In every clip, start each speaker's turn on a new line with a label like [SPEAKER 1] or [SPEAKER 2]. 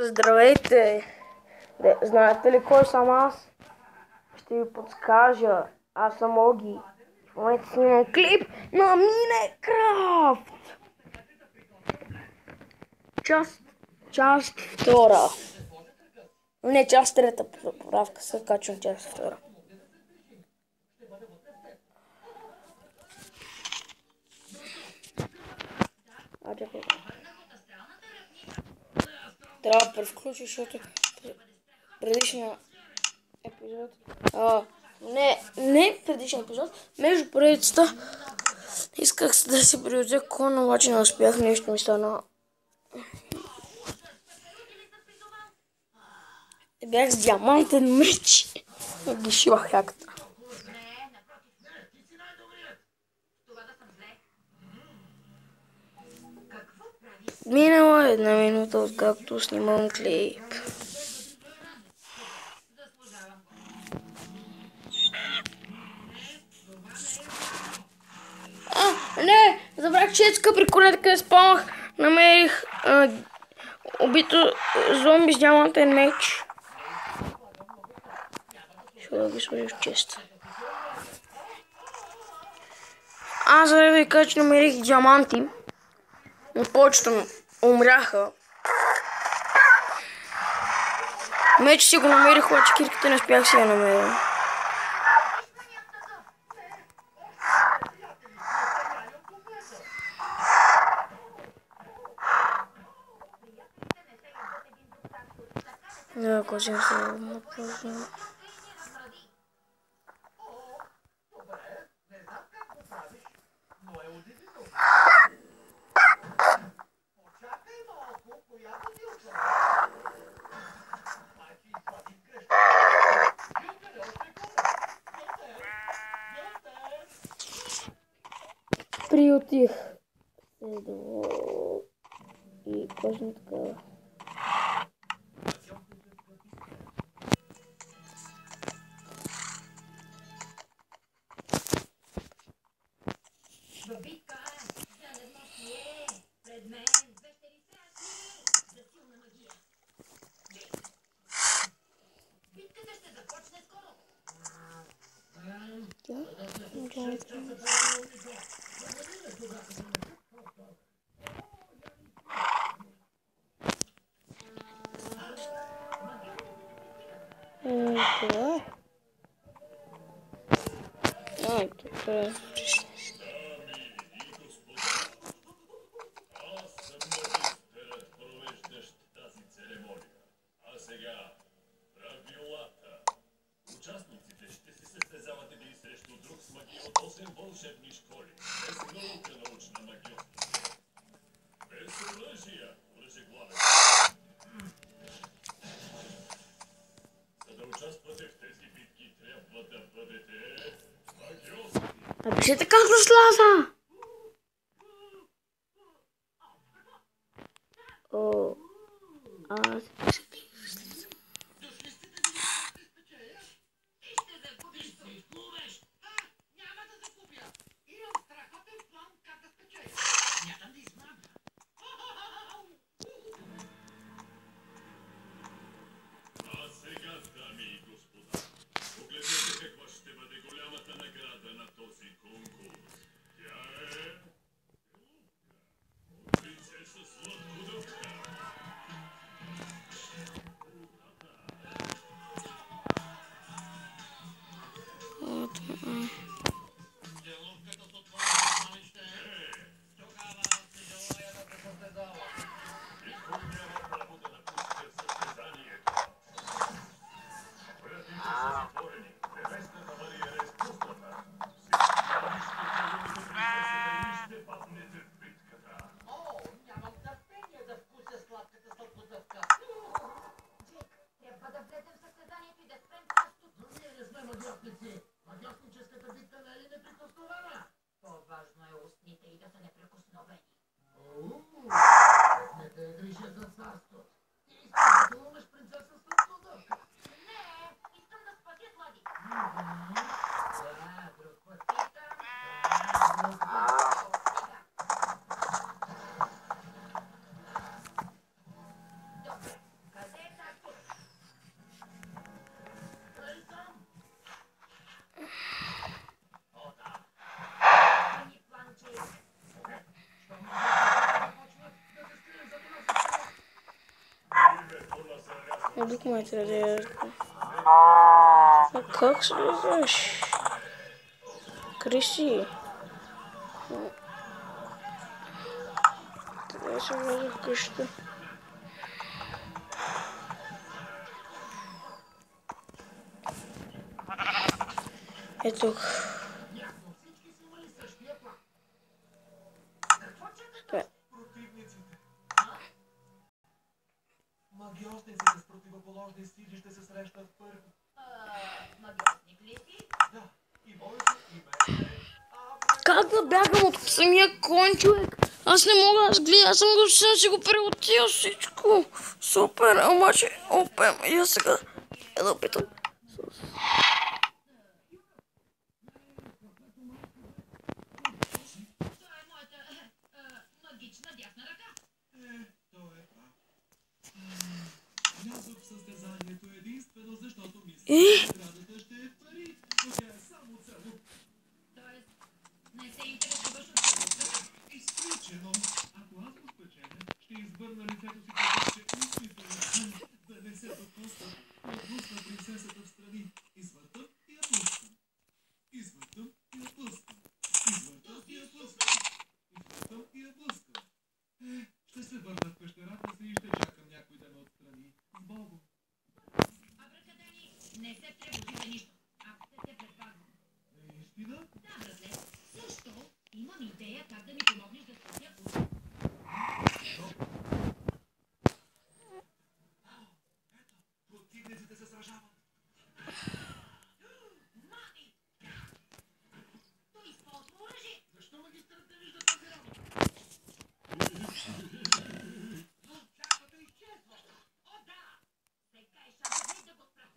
[SPEAKER 1] Здравейте! Знаете ли кой съм аз? Ще ви подскажа. Аз съм Оги. В момента снимам клип на Minecraft! Част втора. Не, част трета. Поправка се качвам част втора. Чакай. Трябва да превключиш, защото предишния епизод... Не предишния епизод. Между поредицата исках да се приодя кон, обаче не успях, нещо ми стана. Бях с диамантен меч. Ги шивах хаката. Минала една минута, откакто снимам клип. Не! Забрах, че при колета, къде спомах, намерих убито зомби с диамантен меч. Ще да ги сложи в честа. Аз за да ви кажа, че намерих диаманти, но повечето умряха. Меч си го намерих, обаче кирката не успях си я намеря. Да, кожим се напълно. Приютих седло и кожна такава.
[SPEAKER 2] Участниците ще се състезават един срещу друг с магия от 8 вълшебни школи. Без наука научна магия. Без оръжия, оръжеглавен. За да участвате в тези битки, трябва да бъдете магиоси.
[SPEAKER 1] Напишете как да слаза! О, аз
[SPEAKER 3] магиосническата битка не е неприкосновена. По-важно е устните и да са неприкосновени. Не те грижа за царство. Ти искаш да умеш принцеса Сладкодъвка. Не, искам да спася Слади. Друг път питам. Друг път. Добре,
[SPEAKER 1] Документи да я... А как слизаш? Криси. Трябва да се влезе в къщата. Ето тук.
[SPEAKER 2] Противниците. Магиосниците с противоположни сили ще се срещнат първи.
[SPEAKER 3] Магиосник ли си?
[SPEAKER 2] Да, и моето име е...
[SPEAKER 1] Как да бягам от самия кон, човек? Аз не мога, аз гледам, аз съм си го превотил всичко. Супер, обаче, опем, и аз сега да опитам.
[SPEAKER 3] Това е моята магична дясна ръка.
[SPEAKER 2] Той е прав. Влязох в състезанието единствено, защото мисля, че наградата ще е пари, но тя е само цел.
[SPEAKER 3] Тоест, не се интересуваш от целостта?
[SPEAKER 2] Изключено. Ако аз го спечеля, ще избърна лицето си, така че устните да не се докоснат, да пусна принцесата в страни. Извъртам и я пускам. Извъртам и я пускам. Извъртам и я пускам. Извъртам и я пускам. Ще се върна в пещерата си и ще чакам някой да ме отстрани. С Богом.
[SPEAKER 3] Абракадани, не се тревожи за нищо. Аз ще те предпазвам.
[SPEAKER 2] Наистина?
[SPEAKER 3] Да, братле. Също имам идея как да ми помогнеш да спася от...
[SPEAKER 2] Противниците се сражават.
[SPEAKER 3] Мами! Той използва оръжие.
[SPEAKER 2] Защо магистрът не вижда тази работа?
[SPEAKER 3] Шахмата изчезва. О, да! Сега е шансът да го спра.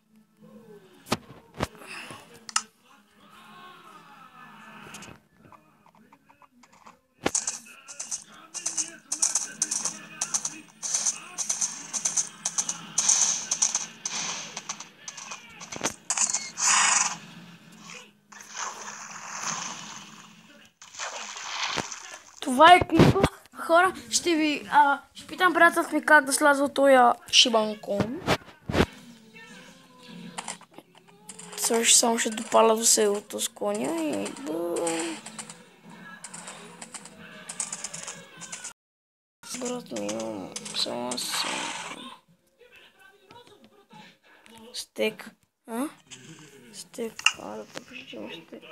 [SPEAKER 1] Това е клипа. Хора, ще питам приятелът ми как да сляза от този шибанкон. Също само ще допаля до селото с коня и... Брат ми, имам само аз стек. А? Стек. Да прочитам стек.